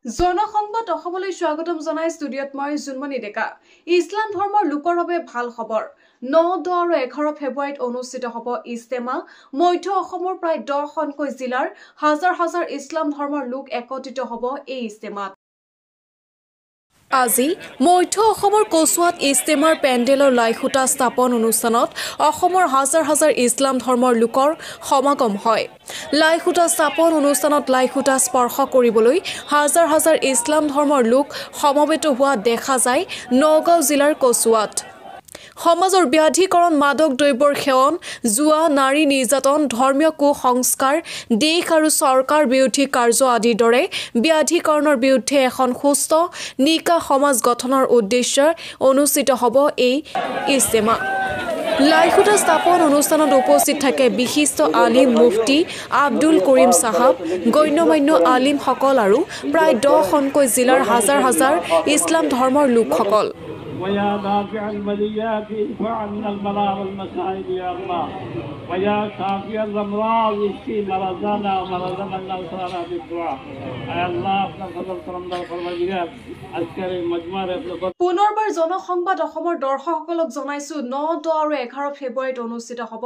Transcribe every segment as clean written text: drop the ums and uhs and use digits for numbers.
জনসংবাদ অসমলৈ স্বাগতম জনাই ষ্টুডিঅ'ত মই জুনমণি ডেকা। ইছলাম ধৰ্মৰ লোকৰ বাবে ভাল খবৰ। 9, 10 আৰু 11 ফেব্ৰুৱাৰীত অনুষ্ঠিত হ'ব ইজতেমা। মধ্য অসমৰ প্ৰায় 10খনকৈ জিলাৰ হাজাৰ হাজাৰ ইছলাম ধৰ্মৰ লোক একত্ৰিত হ'ব এই ইজতেমাত। আজি মধ্য অসমৰ কচুৱাত ইজতেমাৰ পেণ্ডেলৰ লাইখুটা স্থাপন অনুষ্ঠানত অসমৰ হাজাৰ হাজাৰ ইছলাম ধৰ্মৰ লোকৰ সমাগম হয়। লাইখুটা স্থাপন অনুষ্ঠানত লাইখুটা স্পৰ্শ কৰিবলৈ হাজাৰ হাজাৰ ইছলাম ধৰ্মৰ লোক সমবেত হোৱা দেখা যায় নগাঁও জিলাৰ কচুৱাত। সমাজৰ ব্যাধিকৰণ, মাদক দ্ৰব্যৰ সেৱন, জুৱা, নাৰী নিৰ্যাতন, ধৰ্মীয় কুসংস্কাৰ, দেশ আৰু চৰকাৰ বিৰোধী কাৰ্য আদিৰ দৰে ব্যাধিকৰণৰ বিৰুদ্ধে এখন সুস্থ নিকা সমাজ গঠনৰ উদ্দেশ্যে অনুষ্ঠিত হ'ব এই ইজতেমা। লাইখুটা স্থাপন অনুষ্ঠানত উপস্থিত থাকে বিশিষ্ট আলিম মুফতি আব্দুল কৰিম চাহাব, গণ্যমান্য আলিমসকল আৰু প্ৰায় 10খনকৈ জিলাৰ হাজাৰ হাজাৰ ইছলাম ধৰ্মৰ লোকসকল। ويا دافع البليات ادفع عنا البلاء والمصائب يا الله ويا شافي الامراض اشفي مرضانا ومرضى من اوصانا بالدعاء يا الله اپنا فضل کرم دار فرمائیے আজকের মজমার পুনৰবাৰ জনসংবাদ অসমৰ দৰ্শকসকলক জনাইছো 9, 10 আৰু 11 ফেব্ৰুৱাৰীত অনুষ্ঠিত হ'ব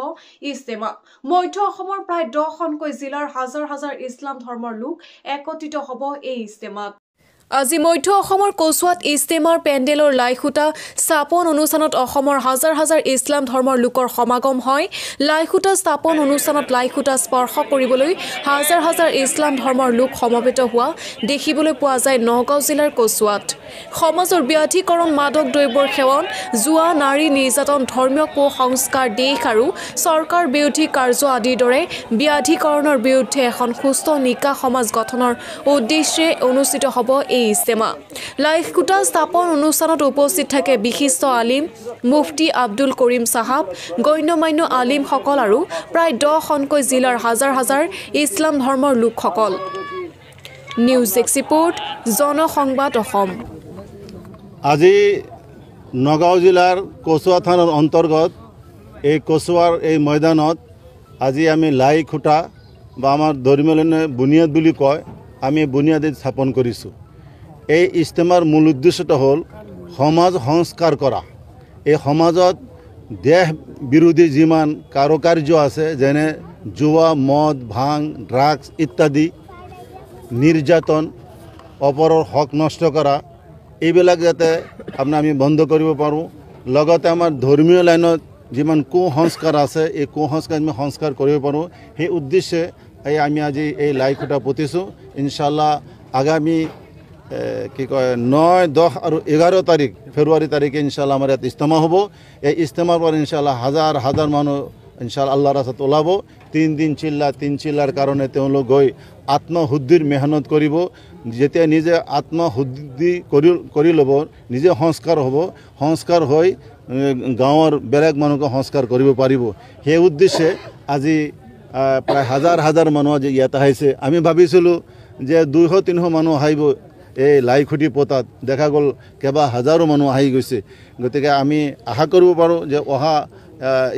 ইজতেমা। মধ্য অসমৰ প্ৰায় 10খনকৈ জিলাৰ হাজাৰ হাজাৰ ইছলাম ধৰ্মৰ লোক একত্ৰিত হ'ব এই ইজতেমাত। আজি মধ্য অসমৰ কচুৱাত ইজতেমাৰ পেণ্ডেলৰ লাইখুটা স্থাপন অনুষ্ঠানত অসমৰ হাজাৰ হাজাৰ ইছলাম ধৰ্মৰ লোকৰ সমাগম হয়। লাইখুটা স্থাপন অনুষ্ঠানত লাইখুটা স্পৰ্শ কৰিবলৈ হাজাৰ হাজাৰ ইছলাম ধৰ্মৰ লোক সমবেত হোৱা দেখিবলৈ পোৱা যায় নগাঁও জিলাৰ কচুৱাত। সমাজৰ ব্যাধিকৰণ, মাদক দ্ৰব্যৰ সেৱন, জুৱা, নাৰী নিৰ্যাতন, ধৰ্মীয় কুসংস্কাৰ, দেশ আৰু চৰকাৰ বিৰোধী কাৰ্য আদিৰ দৰে ব্যাধিকৰণৰ বিৰুদ্ধে এখন সুস্থ নিকা সমাজ গঠনৰ উদ্দেশ্যে অনুষ্ঠিত হ'ব ইজতেমা। লাইখুটা স্থাপন অনুষ্ঠানত উপস্থিত থাকে বিশিষ্ট আলিম মুফতি আব্দুল কৰিম চাহাব, গণ্যমান্য আলিমসকল আৰু প্ৰায় 10খনকৈ জিলাৰ হাজাৰ হাজাৰ ইছলাম ধৰ্মৰ লোকসকল। News desk report, জনসংবাদ Assam. আজি নগাঁও জিলাৰ কচুৱা থানাৰ অন্তৰ্গত এই কচুৱাৰ এই ময়দানত আজি আমি লাইখুটা বা আমাৰ ধৰ্মীয় বুনিয়াদ বুলি কয়, আমি বুনিয়াদ স্থাপন কৰিছোঁ। এই ইজতেমাৰ মূল উদ্দেশ্যটো হ'ল সমাজ সংস্কাৰ কৰা। এই সমাজত দেশ বিৰোধী যিমান কাৰুকাৰ্য আছে, যেনে জুৱা, মদ, ভাং, ড্ৰাগছ ইত্যাদি, নিৰ্যাতন, অপৰৰ হক নষ্ট কৰা, এইবিলাক যাতে আমি বন্ধ কৰিব পাৰোঁ। লগতে আমাৰ ধৰ্মীয় লাইনত যিমান কুসংস্কাৰ আছে, এই কুসংস্কাৰ আমি সংস্কাৰ কৰিব পাৰোঁ। সেই উদ্দেশ্যে আমি আজি এই লাইখুটা পুতিছোঁ। ইনশাল্লাহ আগামী 9, 10 আৰু 11 তাৰিখ ফেব্ৰুৱাৰী তাৰিখে ইনশাল্লাহ আমাৰ ইয়াত ইজতেমা হ'ব। এই ইজতেমাৰ পৰা ইনশাল্লাহ হাজাৰ হাজাৰ মানুহ ইনশাল্লাহ আল্লাহ ৰাস্তাত ওলাব। 3 দিন তিন চিল্লাৰ কাৰণে তেওঁলোক গৈ আত্মশুদ্ধিৰ মেহনত কৰিব। যেতিয়া নিজে আত্মশুদ্ধি কৰি ল'ব, নিজে সংস্কাৰ হ'ব, সংস্কাৰ হৈ গাঁৱৰ বেলেগ মানুহকে সংস্কাৰ কৰিব পাৰিব। সেই উদ্দেশ্যে আজি প্ৰায় হাজাৰ হাজাৰ মানুহ আজি ইয়াত আহিছে। আমি ভাবিছিলোঁ যে 200-300 মানুহ আহিব এই লাইখুটি পতাত, দেখা গ'ল কেইবা হাজাৰো মানুহ আহি গৈছে। গতিকে আমি আশা কৰিব পাৰোঁ যে অহা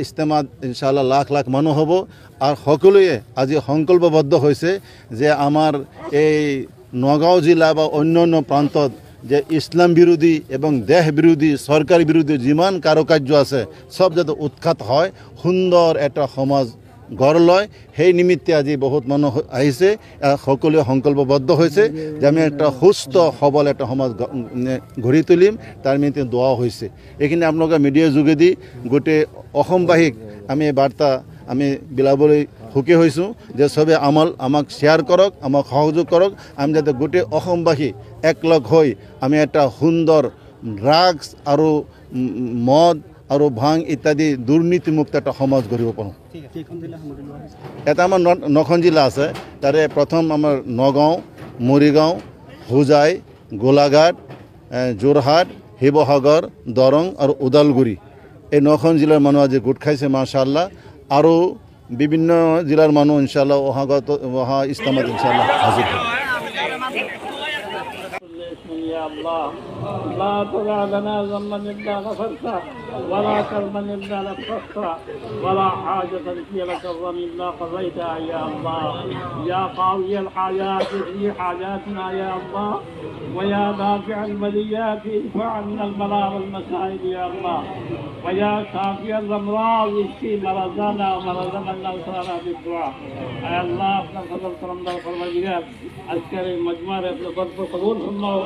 ইজতেমাত ইনশাল্লাহ লাখ লাখ মানুহ হ'ব। আৰু সকলোৱে আজি সংকল্পবদ্ধ হৈছে যে আমাৰ এই নগাঁও জিলা বা অন্যান্য প্ৰান্তত যে ইছলাম বিৰোধী এবং দেশ বিৰোধী, চৰকাৰ বিৰোধী যিমান কাৰুকাৰ্য আছে চব যাতে উৎখাত হয়, সুন্দৰ এটা সমাজ গঢ় লয়। সেই নিমিত্তে আজি বহুত মানুহ আহিছে, সকলোৱে সংকল্পবদ্ধ হৈছে যে আমি একটা সুস্থ সবল এটা সমাজ গঢ়ি তুলিম। তাৰ নিমিত্তে দোৱা হৈছে। এইখিনি আপোনালোকে মিডিয়াৰ যোগেদি গোটেই অসমবাসীক আমি এই বাৰ্তা আমি বিলাবলৈ সুখী হৈছোঁ যে চবে আমাক শ্বেয়াৰ কৰক, আমাক সহযোগ কৰক। আমি যাতে গোটেই অসমবাসী একলগ হৈ আমি এটা সুন্দৰ ড্ৰাগছ আৰু মদ আৰু ভাং ইত্যাদি দুৰ্নীতিমুক্ত এটা সমাজ গঢ়িব পাৰোঁ। এটা আমাৰ 9খন জিলা আছে। তাৰে প্ৰথম আমাৰ নগাঁও, মৰিগাঁও, হোজাই, গোলাঘাট, যোৰহাট, শিৱসাগৰ, দৰং আৰু ওদালগুৰি, এই 9খন জিলাৰ মানুহ আজি গোট খাইছে মাশাআল্লাহ। আৰু বিভিন্ন জিলাৰ মানুহ ইনশাআল্লাহ অহা ইজতেমাত ইনশাআল্লাহ হাজিৰ হ'ব। يا الله. لا تدع لنا ذنبا إلا غفرته ولا كرما إلا نفسته ولا حاجة هي لك الظن إلا قضيتها يا الله. يا قاضي الحاجات في حاجاتنا يا الله، ويا دافع البليات ادفع عنا البلاء والمصائب يا الله، ويا شافي الأمراض اشفي مرضانا ومرضى من أوصانا بالدعاء. يا الله اپنا فضل کرم دار فرمائیے. عسکری مجمع اپنے فضل قبول فرماؤ.